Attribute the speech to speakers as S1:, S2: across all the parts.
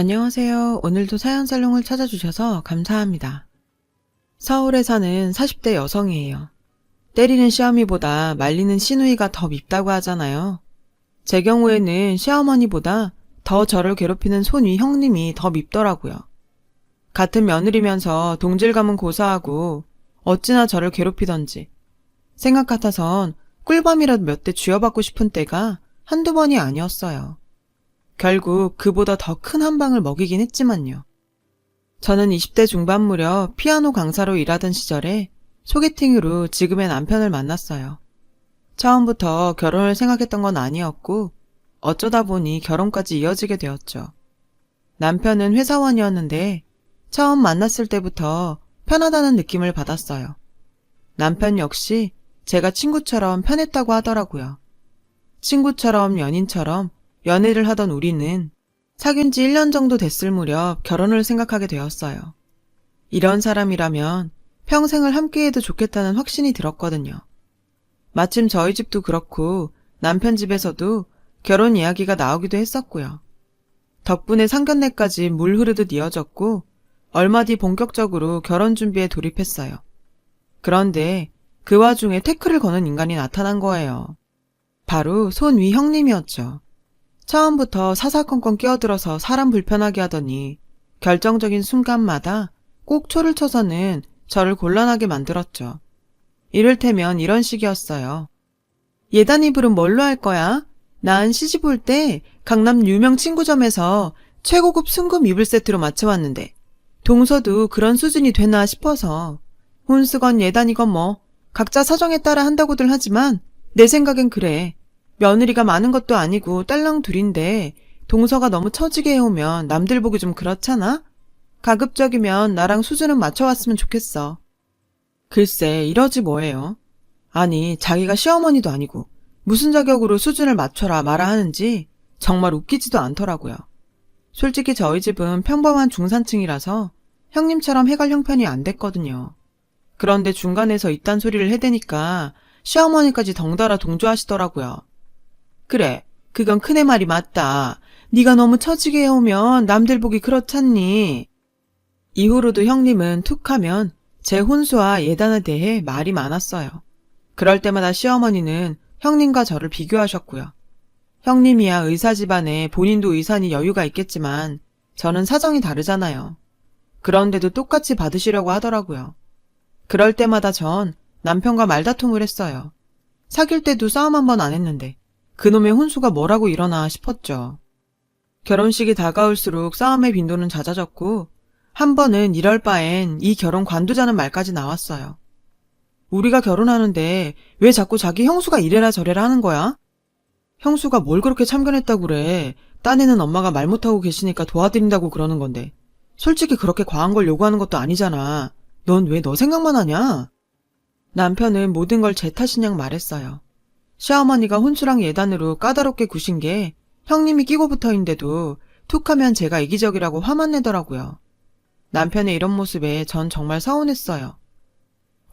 S1: 안녕하세요. 오늘도 사연살롱을 찾아주셔서 감사합니다. 서울에 사는 40대 여성이에요. 때리는 시어미보다 말리는 시누이가 더 밉다고 하잖아요. 제 경우에는 시어머니보다 더 저를 괴롭히는 손위 형님이 더 밉더라고요. 같은 며느리면서 동질감은 고사하고 어찌나 저를 괴롭히던지 생각 같아선 꿀밤이라도 몇 대 쥐어받고 싶은 때가 한두 번이 아니었어요. 결국 그보다 더 큰 한 방을 먹이긴 했지만요. 저는 20대 중반 무렵 피아노 강사로 일하던 시절에 소개팅으로 지금의 남편을 만났어요. 처음부터 결혼을 생각했던 건 아니었고 어쩌다 보니 결혼까지 이어지게 되었죠. 남편은 회사원이었는데 처음 만났을 때부터 편하다는 느낌을 받았어요. 남편 역시 제가 친구처럼 편했다고 하더라고요. 친구처럼 연인처럼 연애를 하던 우리는 사귄 지 1년 정도 됐을 무렵 결혼을 생각하게 되었어요. 이런 사람이라면 평생을 함께해도 좋겠다는 확신이 들었거든요. 마침 저희 집도 그렇고 남편 집에서도 결혼 이야기가 나오기도 했었고요. 덕분에 상견례까지 물 흐르듯 이어졌고 얼마 뒤 본격적으로 결혼 준비에 돌입했어요. 그런데 그 와중에 태클을 거는 인간이 나타난 거예요. 바로 손위 형님이었죠. 처음부터 사사건건 끼어들어서 사람 불편하게 하더니 결정적인 순간마다 꼭 초를 쳐서는 저를 곤란하게 만들었죠. 이를테면 이런 식이었어요. 예단 이불은 뭘로 할 거야? 난 시집 올 때 강남 유명 친구점에서 최고급 순금 이불 세트로 맞춰왔는데 동서도 그런 수준이 되나 싶어서 혼수건 예단이건 뭐 각자 사정에 따라 한다고들 하지만 내 생각엔 그래. 며느리가 많은 것도 아니고 딸랑 둘인데 동서가 너무 처지게 해오면 남들 보기 좀 그렇잖아? 가급적이면 나랑 수준은 맞춰왔으면 좋겠어. 글쎄 이러지 뭐예요. 아니 자기가 시어머니도 아니고 무슨 자격으로 수준을 맞춰라 마라 하는지 정말 웃기지도 않더라고요. 솔직히 저희 집은 평범한 중산층이라서 형님처럼 해갈 형편이 안 됐거든요. 그런데 중간에서 이딴 소리를 해대니까 시어머니까지 덩달아 동조하시더라고요. 그래, 그건 큰애 말이 맞다. 네가 너무 처지게 해오면 남들 보기 그렇잖니. 이후로도 형님은 툭 하면 제 혼수와 예단에 대해 말이 많았어요. 그럴 때마다 시어머니는 형님과 저를 비교하셨고요. 형님이야 의사 집안에 본인도 의사니 여유가 있겠지만 저는 사정이 다르잖아요. 그런데도 똑같이 받으시려고 하더라고요. 그럴 때마다 전 남편과 말다툼을 했어요. 사귈 때도 싸움 한 번 안 했는데 그놈의 혼수가 뭐라고 이러나 싶었죠. 결혼식이 다가올수록 싸움의 빈도는 잦아졌고 한 번은 이럴 바엔 이 결혼 관두자는 말까지 나왔어요. 우리가 결혼하는데 왜 자꾸 자기 형수가 이래라 저래라 하는 거야? 형수가 뭘 그렇게 참견했다고 그래. 딴에는 엄마가 말 못하고 계시니까 도와드린다고 그러는 건데 솔직히 그렇게 과한 걸 요구하는 것도 아니잖아. 넌 왜 너 생각만 하냐? 남편은 모든 걸 제 탓인 양 말했어요. 시어머니가 혼수랑 예단으로 까다롭게 구신 게 형님이 끼고 붙어있는데도 툭하면 제가 이기적이라고 화만 내더라고요. 남편의 이런 모습에 전 정말 서운했어요.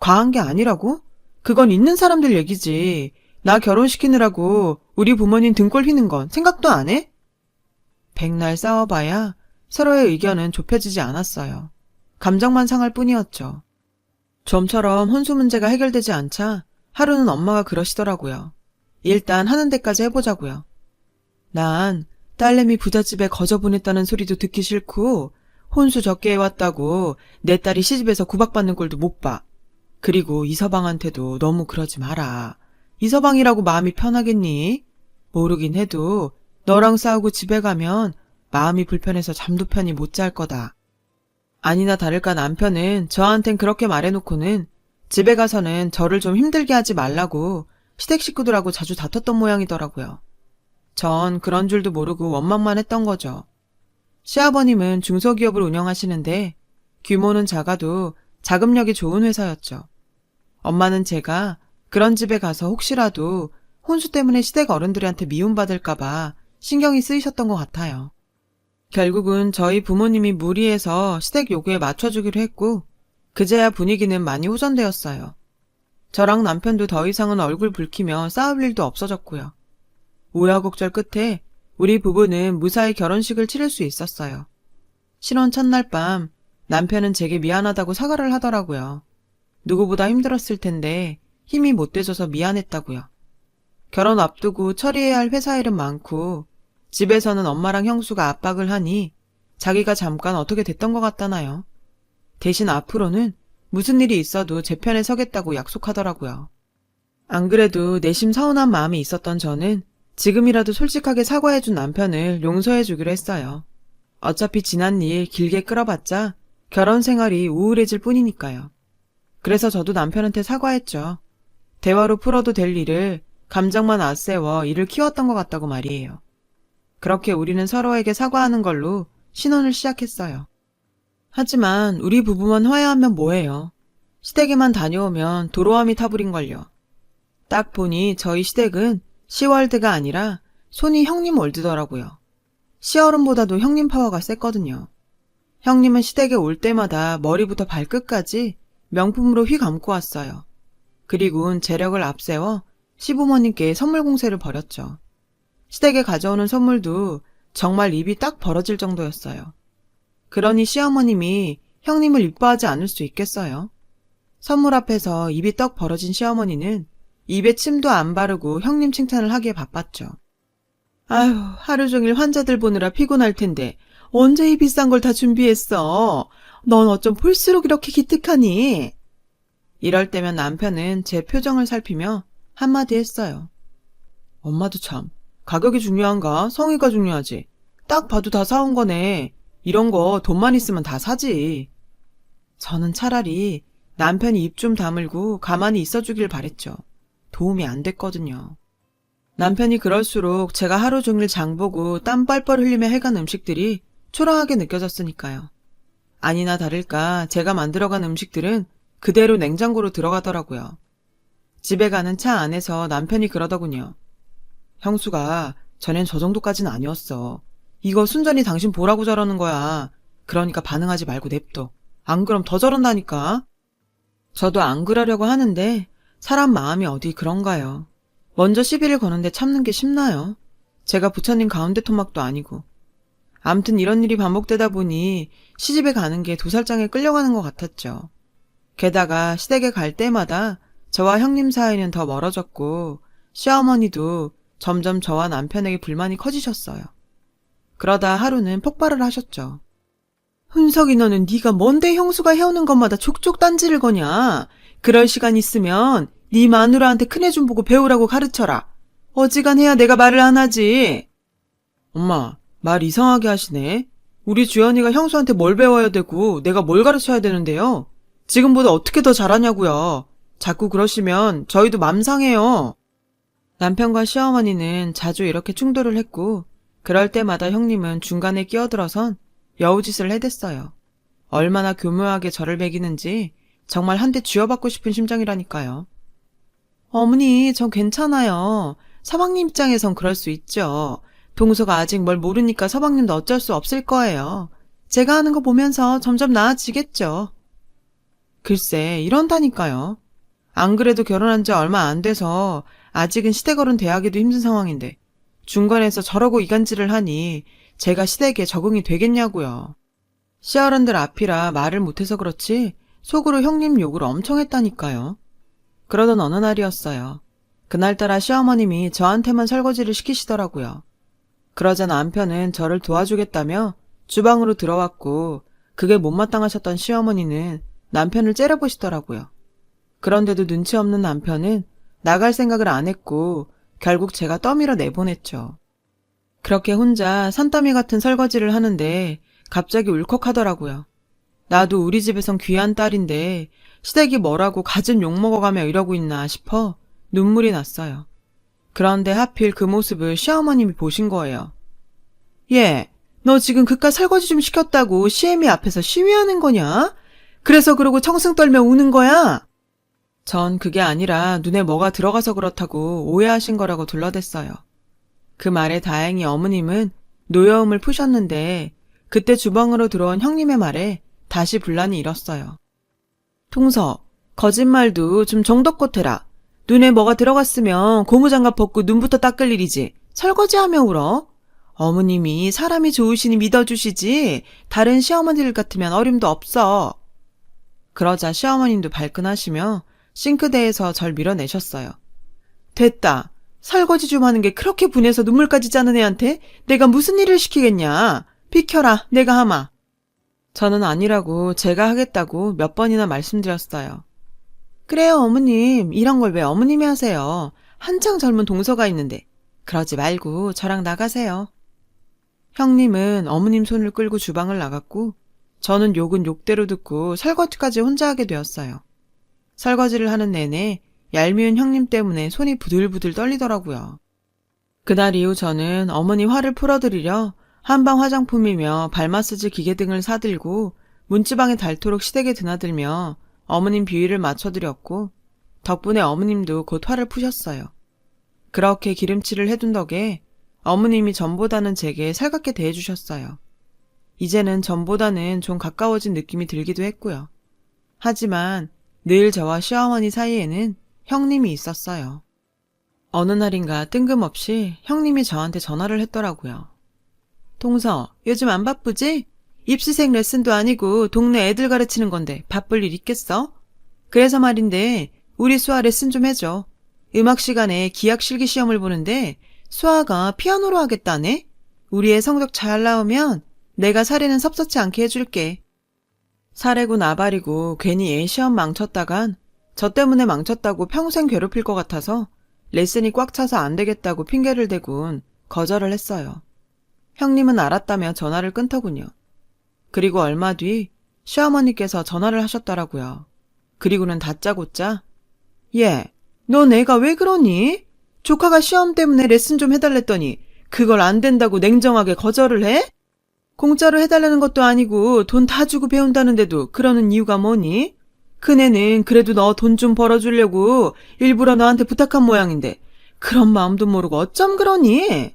S1: 과한 게 아니라고? 그건 있는 사람들 얘기지. 나 결혼시키느라고 우리 부모님 등골 휘는 건 생각도 안 해? 백날 싸워봐야 서로의 의견은 좁혀지지 않았어요. 감정만 상할 뿐이었죠. 좀처럼 혼수 문제가 해결되지 않자 하루는 엄마가 그러시더라고요. 일단 하는 데까지 해보자고요. 난 딸내미 부잣집에 거저 보냈다는 소리도 듣기 싫고 혼수 적게 해왔다고 내 딸이 시집에서 구박받는 꼴도 못 봐. 그리고 이서방한테도 너무 그러지 마라. 이서방이라고 마음이 편하겠니? 모르긴 해도 너랑 싸우고 집에 가면 마음이 불편해서 잠도 편히 못 잘 거다. 아니나 다를까 남편은 저한텐 그렇게 말해놓고는 집에 가서는 저를 좀 힘들게 하지 말라고 시댁 식구들하고 자주 다퉜던 모양이더라고요. 전 그런 줄도 모르고 원망만 했던 거죠. 시아버님은 중소기업을 운영하시는데 규모는 작아도 자금력이 좋은 회사였죠. 엄마는 제가 그런 집에 가서 혹시라도 혼수 때문에 시댁 어른들한테 미움받을까봐 신경이 쓰이셨던 것 같아요. 결국은 저희 부모님이 무리해서 시댁 요구에 맞춰주기로 했고 그제야 분위기는 많이 호전되었어요. 저랑 남편도 더 이상은 얼굴 붉히며 싸울 일도 없어졌고요. 우여곡절 끝에 우리 부부는 무사히 결혼식을 치를 수 있었어요. 신혼 첫날 밤 남편은 제게 미안하다고 사과를 하더라고요. 누구보다 힘들었을 텐데 힘이 못 돼줘서 미안했다고요. 결혼 앞두고 처리해야 할 회사 일은 많고 집에서는 엄마랑 형수가 압박을 하니 자기가 잠깐 어떻게 됐던 것 같다나요. 대신 앞으로는 무슨 일이 있어도 제 편에 서겠다고 약속하더라고요. 안 그래도 내심 서운한 마음이 있었던 저는 지금이라도 솔직하게 사과해준 남편을 용서해주기로 했어요. 어차피 지난 일 길게 끌어봤자 결혼 생활이 우울해질 뿐이니까요. 그래서 저도 남편한테 사과했죠. 대화로 풀어도 될 일을 감정만 앞세워 일을 키웠던 것 같다고 말이에요. 그렇게 우리는 서로에게 사과하는 걸로 신혼을 시작했어요. 하지만 우리 부부만 화해하면 뭐해요. 시댁에만 다녀오면 도로함이 타버린걸요. 딱 보니 저희 시댁은 시월드가 아니라 손이 형님 월드더라고요. 시어른보다도 형님 파워가 셌거든요. 형님은 시댁에 올 때마다 머리부터 발끝까지 명품으로 휘감고 왔어요. 그리고는 재력을 앞세워 시부모님께 선물 공세를 벌였죠. 시댁에 가져오는 선물도 정말 입이 딱 벌어질 정도였어요. 그러니 시어머님이 형님을 이뻐하지 않을 수 있겠어요? 선물 앞에서 입이 떡 벌어진 시어머니는 입에 침도 안 바르고 형님 칭찬을 하기에 바빴죠. 아휴, 하루 종일 환자들 보느라 피곤할 텐데 언제 이 비싼 걸 다 준비했어? 넌 어쩜 볼수록 이렇게 기특하니? 이럴 때면 남편은 제 표정을 살피며 한마디 했어요. 엄마도 참, 가격이 중요한가? 성의가 중요하지. 딱 봐도 다 사온 거네. 이런 거 돈만 있으면 다 사지. 저는 차라리 남편이 입 좀 다물고 가만히 있어주길 바랬죠. 도움이 안 됐거든요. 남편이 그럴수록 제가 하루 종일 장보고 땀 뻘뻘 흘리며 해간 음식들이 초라하게 느껴졌으니까요. 아니나 다를까 제가 만들어간 음식들은 그대로 냉장고로 들어가더라고요. 집에 가는 차 안에서 남편이 그러더군요. 형수가 전엔 저 정도까지는 아니었어. 이거 순전히 당신 보라고 저러는 거야. 그러니까 반응하지 말고 냅둬. 안 그럼 더 저런다니까. 저도 안 그러려고 하는데 사람 마음이 어디 그런가요. 먼저 시비를 거는데 참는 게 쉽나요? 제가 부처님 가운데 토막도 아니고. 암튼 이런 일이 반복되다 보니 시집에 가는 게 도살장에 끌려가는 것 같았죠. 게다가 시댁에 갈 때마다 저와 형님 사이는 더 멀어졌고 시어머니도 점점 저와 남편에게 불만이 커지셨어요. 그러다 하루는 폭발을 하셨죠. 훈석이 너는 네가 뭔데 형수가 해오는 것마다 족족 딴지를 거냐. 그럴 시간 있으면 네 마누라한테 큰애 좀 보고 배우라고 가르쳐라. 어지간해야 내가 말을 안 하지. 엄마, 말 이상하게 하시네. 우리 주연이가 형수한테 뭘 배워야 되고 내가 뭘 가르쳐야 되는데요. 지금보다 어떻게 더 잘하냐고요. 자꾸 그러시면 저희도 맘 상해요. 남편과 시어머니는 자주 이렇게 충돌을 했고 그럴 때마다 형님은 중간에 끼어들어선 여우짓을 해댔어요. 얼마나 교묘하게 저를 매기는지 정말 한 대 쥐어받고 싶은 심정이라니까요. 어머니, 전 괜찮아요. 서방님 입장에선 그럴 수 있죠. 동서가 아직 뭘 모르니까 서방님도 어쩔 수 없을 거예요. 제가 하는 거 보면서 점점 나아지겠죠. 글쎄, 이런다니까요. 안 그래도 결혼한 지 얼마 안 돼서 아직은 시댁어른 대하기도 힘든 상황인데 중간에서 저러고 이간질을 하니 제가 시댁에 적응이 되겠냐고요. 시어른들 앞이라 말을 못해서 그렇지 속으로 형님 욕을 엄청 했다니까요. 그러던 어느 날이었어요. 그날따라 시어머님이 저한테만 설거지를 시키시더라고요. 그러자 남편은 저를 도와주겠다며 주방으로 들어왔고 그게 못마땅하셨던 시어머니는 남편을 째려보시더라고요. 그런데도 눈치 없는 남편은 나갈 생각을 안 했고 결국 제가 떠밀어 내보냈죠. 그렇게 혼자 산더미 같은 설거지를 하는데 갑자기 울컥하더라고요. 나도 우리 집에선 귀한 딸인데 시댁이 뭐라고 갖은 욕 먹어가며 이러고 있나 싶어 눈물이 났어요. 그런데 하필 그 모습을 시어머님이 보신 거예요. 얘, 너 지금 그깟 설거지 좀 시켰다고 시애미 앞에서 시위하는 거냐? 그래서 그러고 청승 떨며 우는 거야? 전 그게 아니라 눈에 뭐가 들어가서 그렇다고 오해하신 거라고 둘러댔어요. 그 말에 다행히 어머님은 노여움을 푸셨는데 그때 주방으로 들어온 형님의 말에 다시 분란이 일었어요. 통서, 거짓말도 좀 정도껏 해라. 눈에 뭐가 들어갔으면 고무장갑 벗고 눈부터 닦을 일이지. 설거지하며 울어? 어머님이 사람이 좋으시니 믿어주시지 다른 시어머니들 같으면 어림도 없어. 그러자 시어머님도 발끈하시며 싱크대에서 절 밀어내셨어요. 됐다. 설거지 좀 하는 게 그렇게 분해서 눈물까지 짜는 애한테 내가 무슨 일을 시키겠냐. 비켜라, 내가 하마. 저는 아니라고 제가 하겠다고 몇 번이나 말씀드렸어요. 그래요, 어머님. 이런 걸 왜 어머님이 하세요. 한창 젊은 동서가 있는데. 그러지 말고 저랑 나가세요. 형님은 어머님 손을 끌고 주방을 나갔고 저는 욕은 욕대로 듣고 설거지까지 혼자 하게 되었어요. 설거지를 하는 내내 얄미운 형님 때문에 손이 부들부들 떨리더라고요. 그날 이후 저는 어머니 화를 풀어드리려 한방 화장품이며 발마사지 기계 등을 사들고 문지방에 닳도록 시댁에 드나들며 어머님 비위를 맞춰드렸고 덕분에 어머님도 곧 화를 푸셨어요. 그렇게 기름칠을 해둔 덕에 어머님이 전보다는 제게 살갑게 대해주셨어요. 이제는 전보다는 좀 가까워진 느낌이 들기도 했고요. 하지만 늘 저와 시어머니 사이에는 형님이 있었어요. 어느 날인가 뜬금없이 형님이 저한테 전화를 했더라고요. 동서, 요즘 안 바쁘지? 입시생 레슨도 아니고 동네 애들 가르치는 건데 바쁠 일 있겠어? 그래서 말인데 우리 수아 레슨 좀 해줘. 음악 시간에 기악 실기 시험을 보는데 수아가 피아노로 하겠다네? 우리 애 성적 잘 나오면 내가 사례는 섭섭치 않게 해줄게. 사례고 나발이고 괜히 애 시험 망쳤다간 저 때문에 망쳤다고 평생 괴롭힐 것 같아서 레슨이 꽉 차서 안 되겠다고 핑계를 대곤 거절을 했어요. 형님은 알았다며 전화를 끊더군요. 그리고 얼마 뒤 시어머니께서 전화를 하셨더라고요. 그리고는 다짜고짜 얘, 넌 애가 왜 그러니? 조카가 시험 때문에 레슨 좀 해달랬더니 그걸 안 된다고 냉정하게 거절을 해? 공짜로 해달라는 것도 아니고 돈 다 주고 배운다는데도 그러는 이유가 뭐니? 큰애는 그래도 너 돈 좀 벌어주려고 일부러 너한테 부탁한 모양인데 그런 마음도 모르고 어쩜 그러니?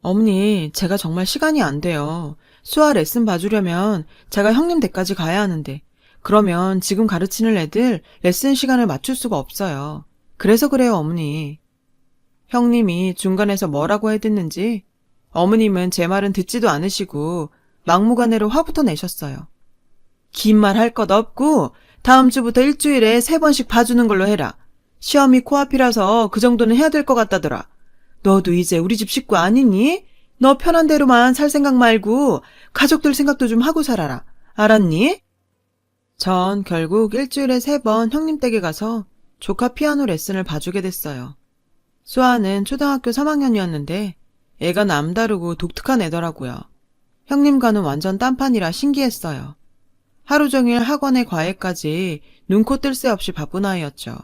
S1: 어머니, 제가 정말 시간이 안 돼요. 수아 레슨 봐주려면 제가 형님 댁까지 가야 하는데 그러면 지금 가르치는 애들 레슨 시간을 맞출 수가 없어요. 그래서 그래요, 어머니. 형님이 중간에서 뭐라고 해댔는지 어머님은 제 말은 듣지도 않으시고 막무가내로 화부터 내셨어요. 긴 말 할 것 없고 다음 주부터 일주일에 3번씩 봐주는 걸로 해라. 시험이 코앞이라서 그 정도는 해야 될 것 같다더라. 너도 이제 우리 집 식구 아니니? 너 편한 대로만 살 생각 말고 가족들 생각도 좀 하고 살아라. 알았니? 전 결국 일주일에 3번 형님 댁에 가서 조카 피아노 레슨을 봐주게 됐어요. 수아는 초등학교 3학년이었는데 애가 남다르고 독특한 애더라고요. 형님과는 완전 딴판이라 신기했어요. 하루 종일 학원에 과외까지 눈코 뜰 새 없이 바쁜 아이였죠.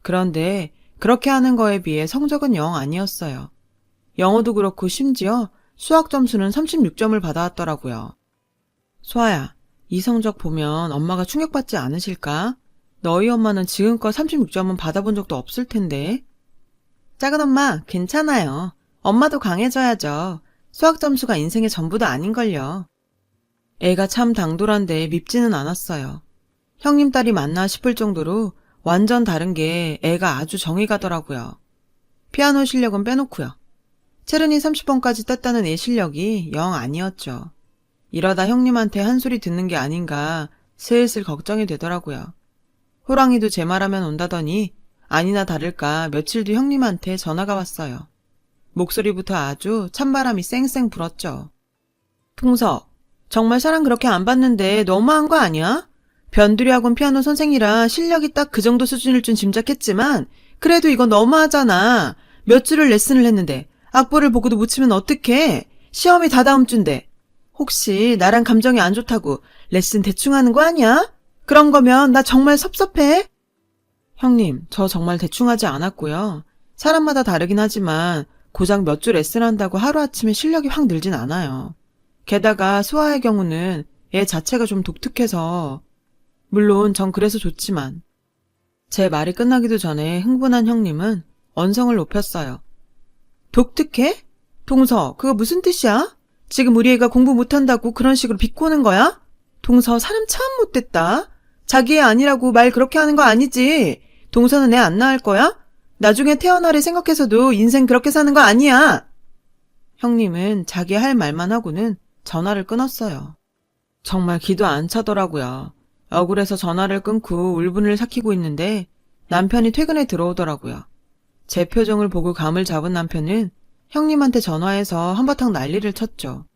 S1: 그런데 그렇게 하는 거에 비해 성적은 영 아니었어요. 영어도 그렇고 심지어 수학 점수는 36점을 받아왔더라고요. 수아야, 이 성적 보면 엄마가 충격받지 않으실까? 너희 엄마는 지금껏 36점은 받아본 적도 없을 텐데. 작은 엄마, 괜찮아요. 엄마도 강해져야죠. 수학 점수가 인생의 전부도 아닌걸요. 애가 참 당돌한데 밉지는 않았어요. 형님 딸이 맞나 싶을 정도로 완전 다른 게 애가 아주 정이 가더라고요. 피아노 실력은 빼놓고요. 체르니 30번까지 땄다는 애 실력이 영 아니었죠. 이러다 형님한테 한 소리 듣는 게 아닌가 슬슬 걱정이 되더라고요. 호랑이도 제 말하면 온다더니 아니나 다를까 며칠 뒤 형님한테 전화가 왔어요. 목소리부터 아주 찬바람이 쌩쌩 불었죠. 풍서, 정말 사랑 그렇게 안 받는데 너무한 거 아니야? 변두리 학원 피아노 선생이라 실력이 딱 그 정도 수준일 줄 짐작했지만 그래도 이건 너무하잖아. 몇 주를 레슨을 했는데 악보를 보고도 못 치면 어떡해? 시험이 다 다음 주인데. 혹시 나랑 감정이 안 좋다고 레슨 대충 하는 거 아니야? 그런 거면 나 정말 섭섭해. 형님, 저 정말 대충 하지 않았고요. 사람마다 다르긴 하지만 고작 몇 주 레슨한다고 하루아침에 실력이 확 늘진 않아요. 게다가 수아의 경우는 애 자체가 좀 독특해서 물론 전 그래서 좋지만 제 말이 끝나기도 전에 흥분한 형님은 언성을 높였어요. 독특해? 동서, 그거 무슨 뜻이야? 지금 우리 애가 공부 못한다고 그런 식으로 비꼬는 거야? 동서, 사람 참 못됐다. 자기 애 아니라고 말 그렇게 하는 거 아니지? 동서는 애 안 낳을 거야? 나중에 태어나를 생각해서도 인생 그렇게 사는 거 아니야. 형님은 자기 할 말만 하고는 전화를 끊었어요. 정말 기도 안 차더라고요. 억울해서 전화를 끊고 울분을 삭히고 있는데 남편이 퇴근에 들어오더라고요. 제 표정을 보고 감을 잡은 남편은 형님한테 전화해서 한바탕 난리를 쳤죠.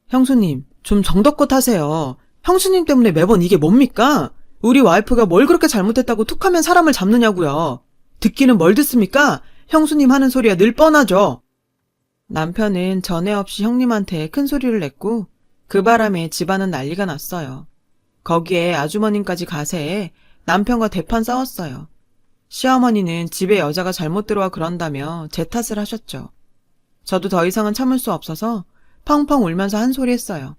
S1: 형수님, 좀 정덕껏 하세요. 형수님 때문에 매번 이게 뭡니까? 우리 와이프가 뭘 그렇게 잘못했다고 툭하면 사람을 잡느냐고요. 듣기는 뭘 듣습니까? 형수님 하는 소리야 늘 뻔하죠. 남편은 전에 없이 형님한테 큰 소리를 냈고 그 바람에 집안은 난리가 났어요. 거기에 아주머님까지 가세해 남편과 대판 싸웠어요. 시어머니는 집에 여자가 잘못 들어와 그런다며 제 탓을 하셨죠. 저도 더 이상은 참을 수 없어서 펑펑 울면서 한 소리 했어요.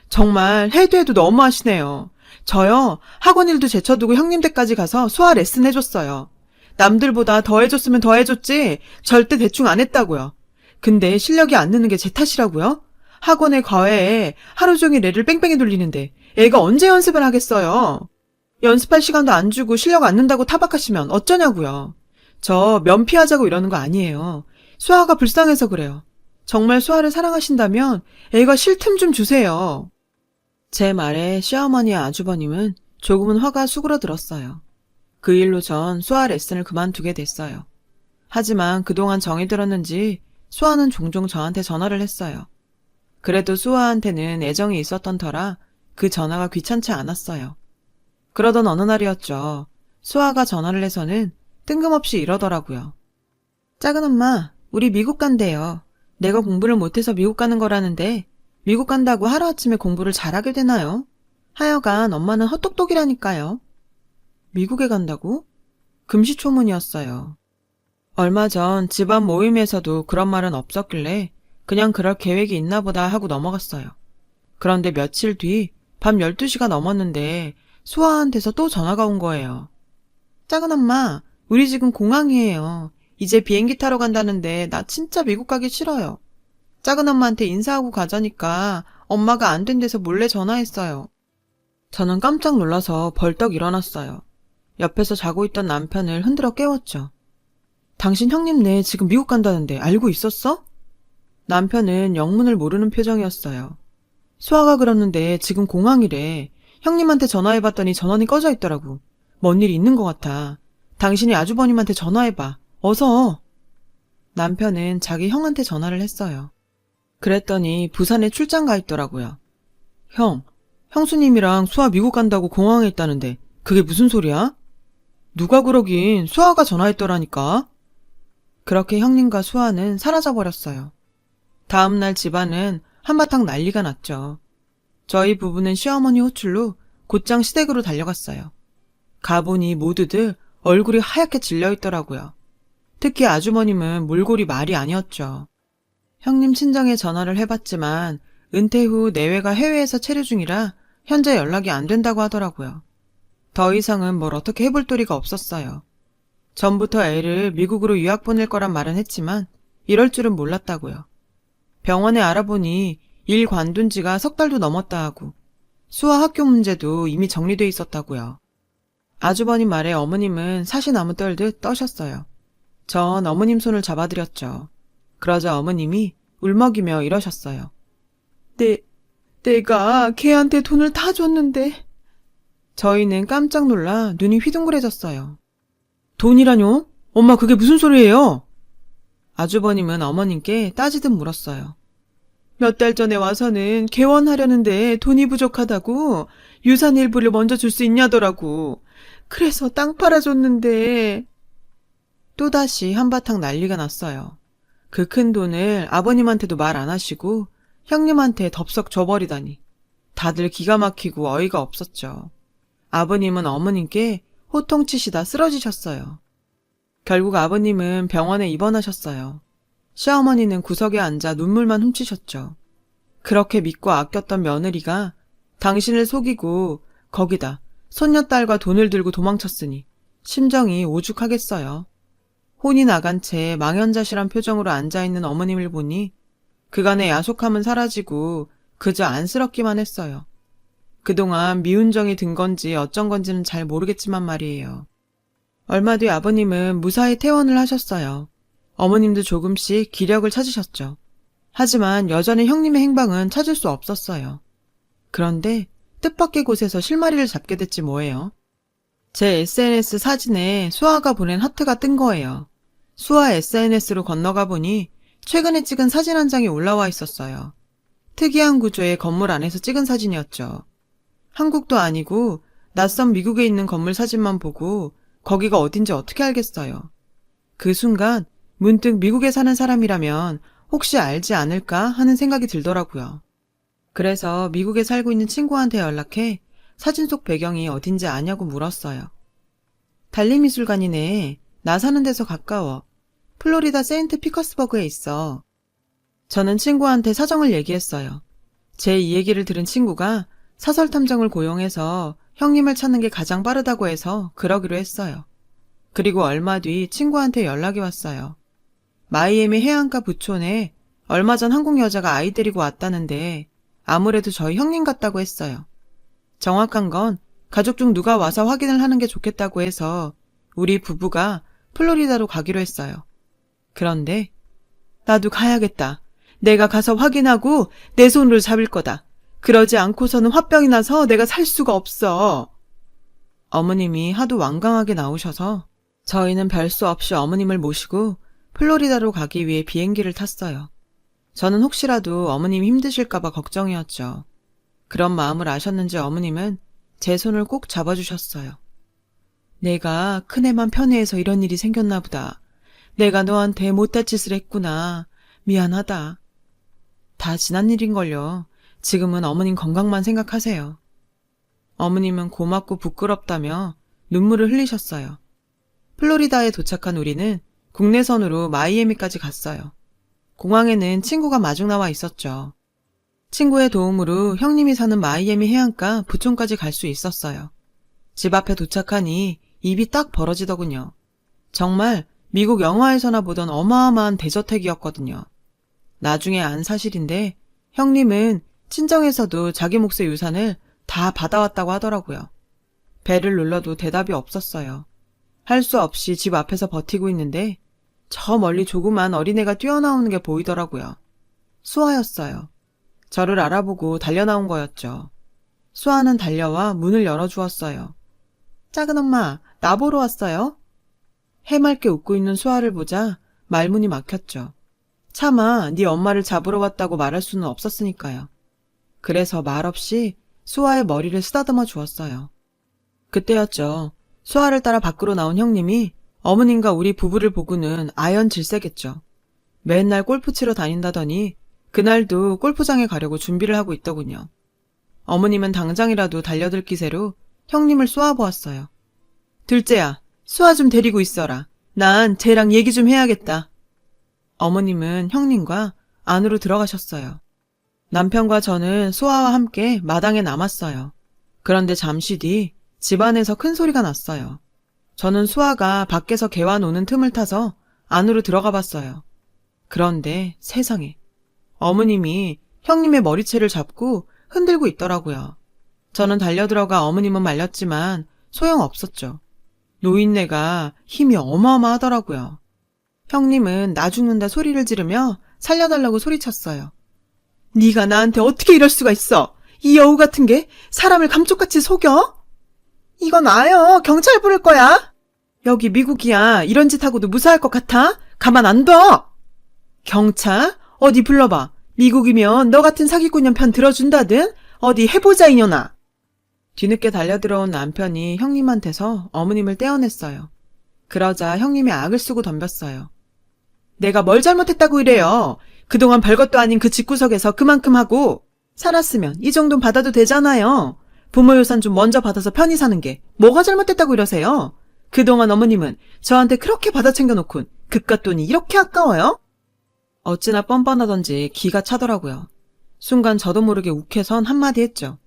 S1: 정말 해도 해도 너무하시네요. 저요, 학원 일도 제쳐두고 형님 댁까지 가서 수화 레슨 해줬어요. 남들보다 더 해줬으면 더 해줬지 절대 대충 안 했다고요. 근데 실력이 안 느는 게 제 탓이라고요? 학원의 과외에 하루 종일 애를 뺑뺑이 돌리는데 애가 언제 연습을 하겠어요? 연습할 시간도 안 주고 실력 안 는다고 타박하시면 어쩌냐고요. 저 면피하자고 이러는 거 아니에요. 수아가 불쌍해서 그래요. 정말 수아를 사랑하신다면 애가 쉴 틈 좀 주세요. 제 말에 시어머니와 아주버님은 조금은 화가 수그러들었어요. 그 일로 전 수아 레슨을 그만두게 됐어요. 하지만 그동안 정이 들었는지 수아는 종종 저한테 전화를 했어요. 그래도 수아한테는 애정이 있었던 터라 그 전화가 귀찮지 않았어요. 그러던 어느 날이었죠. 수아가 전화를 해서는 뜬금없이 이러더라고요. 작은 엄마, 우리 미국 간대요. 내가 공부를 못해서 미국 가는 거라는데 미국 간다고 하루아침에 공부를 잘하게 되나요? 하여간 엄마는 헛똑똑이라니까요. 미국에 간다고? 금시초문이었어요. 얼마 전 집안 모임에서도 그런 말은 없었길래 그냥 그럴 계획이 있나 보다 하고 넘어갔어요. 그런데 며칠 뒤 밤 12시가 넘었는데 수아한테서 또 전화가 온 거예요. 작은 엄마, 우리 지금 공항이에요. 이제 비행기 타러 간다는데 나 진짜 미국 가기 싫어요. 작은 엄마한테 인사하고 가자니까 엄마가 안 된대서 몰래 전화했어요. 저는 깜짝 놀라서 벌떡 일어났어요. 옆에서 자고 있던 남편을 흔들어 깨웠죠. 당신 형님네 지금 미국 간다는데 알고 있었어? 남편은 영문을 모르는 표정이었어요. 수아가 그러는데 지금 공항이래. 형님한테 전화해봤더니 전원이 꺼져 있더라고. 뭔 일이 있는 것 같아. 당신이 아주버님한테 전화해봐. 어서. 남편은 자기 형한테 전화를 했어요. 그랬더니 부산에 출장 가 있더라고요. 형수님이랑 수아 미국 간다고 공항에 있다는데 그게 무슨 소리야? 누가 그러긴 수아가 전화했더라니까. 그렇게 형님과 수아는 사라져버렸어요. 다음날 집안은 한바탕 난리가 났죠. 저희 부부는 시어머니 호출로 곧장 시댁으로 달려갔어요. 가보니 모두들 얼굴이 하얗게 질려있더라고요. 특히 아주머님은 몰골이 말이 아니었죠. 형님 친정에 전화를 해봤지만 은퇴 후 내외가 해외에서 체류 중이라 현재 연락이 안 된다고 하더라고요. 더 이상은 뭘 어떻게 해볼 도리가 없었어요. 전부터 애를 미국으로 유학 보낼 거란 말은 했지만 이럴 줄은 몰랐다고요. 병원에 알아보니 일 관둔 지가 3달도 넘었다 하고 수아 학교 문제도 이미 정리돼 있었다고요. 아주버님 말에 어머님은 사시나무 떨듯 떠셨어요. 전 어머님 손을 잡아드렸죠. 그러자 어머님이 울먹이며 이러셨어요. 내가 걔한테 돈을 다 줬는데. 저희는 깜짝 놀라 눈이 휘둥그레졌어요. 돈이라뇨? 엄마 그게 무슨 소리예요? 아주버님은 어머님께 따지듯 물었어요. 몇 달 전에 와서는 개원하려는데 돈이 부족하다고 유산 일부를 먼저 줄 수 있냐더라고. 그래서 땅 팔아줬는데. 또다시 한바탕 난리가 났어요. 그 큰 돈을 아버님한테도 말 안 하시고 형님한테 덥석 줘버리다니. 다들 기가 막히고 어이가 없었죠. 아버님은 어머님께 호통치시다 쓰러지셨어요. 결국 아버님은 병원에 입원하셨어요. 시어머니는 구석에 앉아 눈물만 훔치셨죠. 그렇게 믿고 아꼈던 며느리가 당신을 속이고 거기다 손녀딸과 돈을 들고 도망쳤으니 심정이 오죽하겠어요. 혼이 나간 채 망연자실한 표정으로 앉아있는 어머님을 보니 그간의 야속함은 사라지고 그저 안쓰럽기만 했어요. 그동안 미운 정이 든 건지 어쩐 건지는 잘 모르겠지만 말이에요. 얼마 뒤 아버님은 무사히 퇴원을 하셨어요. 어머님도 조금씩 기력을 찾으셨죠. 하지만 여전히 형님의 행방은 찾을 수 없었어요. 그런데 뜻밖의 곳에서 실마리를 잡게 됐지 뭐예요. 제 SNS 사진에 수아가 보낸 하트가 뜬 거예요. 수아 SNS로 건너가 보니 최근에 찍은 사진 한 장이 올라와 있었어요. 특이한 구조의 건물 안에서 찍은 사진이었죠. 한국도 아니고 낯선 미국에 있는 건물 사진만 보고 거기가 어딘지 어떻게 알겠어요. 그 순간 문득 미국에 사는 사람이라면 혹시 알지 않을까 하는 생각이 들더라고요. 그래서 미국에 살고 있는 친구한테 연락해 사진 속 배경이 어딘지 아냐고 물었어요. 달리미술관이네. 나 사는 데서 가까워. 플로리다 세인트 피커스버그에 있어. 저는 친구한테 사정을 얘기했어요. 제 이 얘기를 들은 친구가 사설 탐정을 고용해서 형님을 찾는 게 가장 빠르다고 해서 그러기로 했어요. 그리고 얼마 뒤 친구한테 연락이 왔어요. 마이애미 해안가 부촌에 얼마 전 한국 여자가 아이 데리고 왔다는데 아무래도 저희 형님 같다고 했어요. 정확한 건 가족 중 누가 와서 확인을 하는 게 좋겠다고 해서 우리 부부가 플로리다로 가기로 했어요. 그런데 나도 가야겠다. 내가 가서 확인하고 내 손으로 잡을 거다. 그러지 않고서는 화병이 나서 내가 살 수가 없어. 어머님이 하도 완강하게 나오셔서 저희는 별 수 없이 어머님을 모시고 플로리다로 가기 위해 비행기를 탔어요. 저는 혹시라도 어머님이 힘드실까봐 걱정이었죠. 그런 마음을 아셨는지 어머님은 제 손을 꼭 잡아주셨어요. 내가 큰애만 편애해서 이런 일이 생겼나 보다. 내가 너한테 못할 짓을 했구나. 미안하다. 다 지난 일인걸요. 지금은 어머님 건강만 생각하세요. 어머님은 고맙고 부끄럽다며 눈물을 흘리셨어요. 플로리다에 도착한 우리는 국내선으로 마이애미까지 갔어요. 공항에는 친구가 마중 나와 있었죠. 친구의 도움으로 형님이 사는 마이애미 해안가 부촌까지 갈 수 있었어요. 집 앞에 도착하니 입이 딱 벌어지더군요. 정말 미국 영화에서나 보던 어마어마한 대저택이었거든요. 나중에 안 사실인데 형님은 친정에서도 자기 몫의 유산을 다 받아왔다고 하더라고요. 배를 눌러도 대답이 없었어요. 할 수 없이 집 앞에서 버티고 있는데 저 멀리 조그만 어린애가 뛰어나오는 게 보이더라고요. 수아였어요. 저를 알아보고 달려나온 거였죠. 수아는 달려와 문을 열어주었어요. 작은 엄마, 나 보러 왔어요? 해맑게 웃고 있는 수아를 보자 말문이 막혔죠. 차마 네 엄마를 잡으러 왔다고 말할 수는 없었으니까요. 그래서 말없이 수아의 머리를 쓰다듬어 주었어요. 그때였죠. 수아를 따라 밖으로 나온 형님이 어머님과 우리 부부를 보고는 아연 질색했죠. 맨날 골프 치러 다닌다더니 그날도 골프장에 가려고 준비를 하고 있더군요. 어머님은 당장이라도 달려들 기세로 형님을 쏘아보았어요. 둘째야, 수아 좀 데리고 있어라. 난 쟤랑 얘기 좀 해야겠다. 어머님은 형님과 안으로 들어가셨어요. 남편과 저는 수아와 함께 마당에 남았어요. 그런데 잠시 뒤 집안에서 큰 소리가 났어요. 저는 수아가 밖에서 개와 노는 틈을 타서 안으로 들어가 봤어요. 그런데 세상에 어머님이 형님의 머리채를 잡고 흔들고 있더라고요. 저는 달려들어가 어머님은 말렸지만 소용없었죠. 노인네가 힘이 어마어마하더라고요. 형님은 나 죽는다 소리를 지르며 살려달라고 소리쳤어요. 네가 나한테 어떻게 이럴 수가 있어? 이 여우 같은 게 사람을 감쪽같이 속여? 이건 나요. 경찰 부를 거야. 여기 미국이야. 이런 짓 하고도 무사할 것 같아? 가만 안 둬. 경찰? 어디 불러봐. 미국이면 너 같은 사기꾼년 편 들어준다든? 어디 해보자 이년아. 뒤늦게 달려들어온 남편이 형님한테서 어머님을 떼어냈어요. 그러자 형님이 악을 쓰고 덤볐어요. 내가 뭘 잘못했다고 이래요. 그동안 별것도 아닌 그 집구석에서 그만큼 하고 살았으면 이 정도는 받아도 되잖아요. 부모 유산 좀 먼저 받아서 편히 사는 게 뭐가 잘못됐다고 이러세요? 그동안 어머님은 저한테 그렇게 받아 챙겨놓곤 그깟 돈이 이렇게 아까워요? 어찌나 뻔뻔하던지 기가 차더라고요. 순간 저도 모르게 욱해선 한마디 했죠.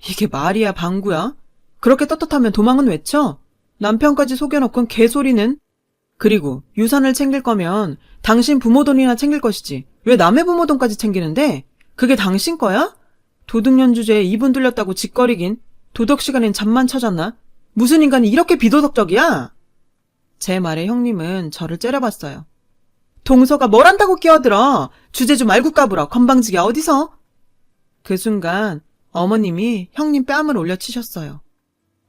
S1: 이게 말이야 방구야? 그렇게 떳떳하면 도망은 왜 쳐? 남편까지 속여놓곤 개소리는? 그리고 유산을 챙길 거면 당신 부모 돈이나 챙길 것이지 왜 남의 부모 돈까지 챙기는데? 그게 당신 거야? 도둑년 주제에 이분 들렸다고 짓거리긴 도덕 시간엔 잠만 찾았나? 무슨 인간이 이렇게 비도덕적이야? 제 말에 형님은 저를 째려봤어요. 동서가 뭘 안다고 끼어들어. 주제 좀 알고 까불어. 건방지게 어디서. 그 순간 어머님이 형님 뺨을 올려치셨어요.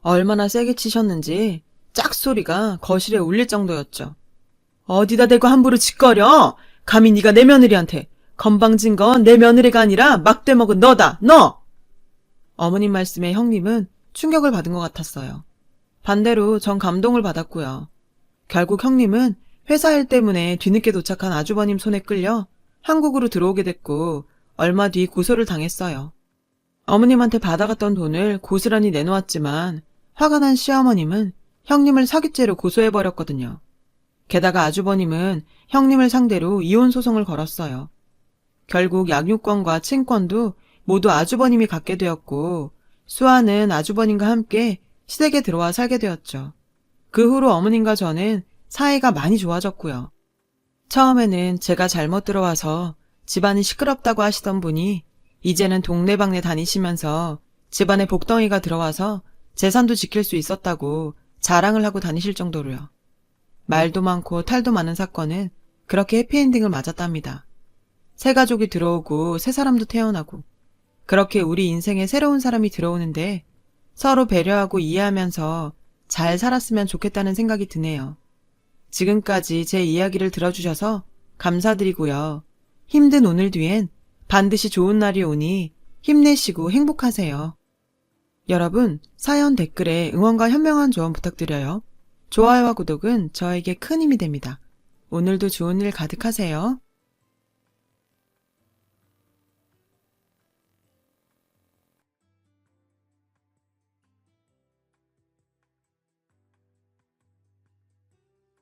S1: 얼마나 세게 치셨는지 짝소리가 거실에 울릴 정도였죠. 어디다 대고 함부로 짓거려. 감히 네가 내 며느리한테. 건방진 건 내 며느리가 아니라 막대 먹은 너다. 너. 어머님 말씀에 형님은 충격을 받은 것 같았어요. 반대로 전 감동을 받았고요. 결국 형님은 회사 일 때문에 뒤늦게 도착한 아주버님 손에 끌려 한국으로 들어오게 됐고 얼마 뒤 고소를 당했어요. 어머님한테 받아갔던 돈을 고스란히 내놓았지만 화가 난 시어머님은 형님을 사기죄로 고소해버렸거든요. 게다가 아주버님은 형님을 상대로 이혼 소송을 걸었어요. 결국 양육권과 친권도 모두 아주버님이 갖게 되었고 수아는 아주버님과 함께 시댁에 들어와 살게 되었죠. 그 후로 어머님과 저는 사이가 많이 좋아졌고요. 처음에는 제가 잘못 들어와서 집안이 시끄럽다고 하시던 분이 이제는 동네방네 다니시면서 집안에 복덩이가 들어와서 재산도 지킬 수 있었다고 자랑을 하고 다니실 정도로요. 말도 많고 탈도 많은 사건은 그렇게 해피엔딩을 맞았답니다. 새 가족이 들어오고 새 사람도 태어나고 그렇게 우리 인생에 새로운 사람이 들어오는데 서로 배려하고 이해하면서 잘 살았으면 좋겠다는 생각이 드네요. 지금까지 제 이야기를 들어주셔서 감사드리고요. 힘든 오늘 뒤엔 반드시 좋은 날이 오니 힘내시고 행복하세요. 여러분, 사연 댓글에 응원과 현명한 조언 부탁드려요. 좋아요와 구독은 저에게 큰 힘이 됩니다. 오늘도 좋은 일 가득하세요.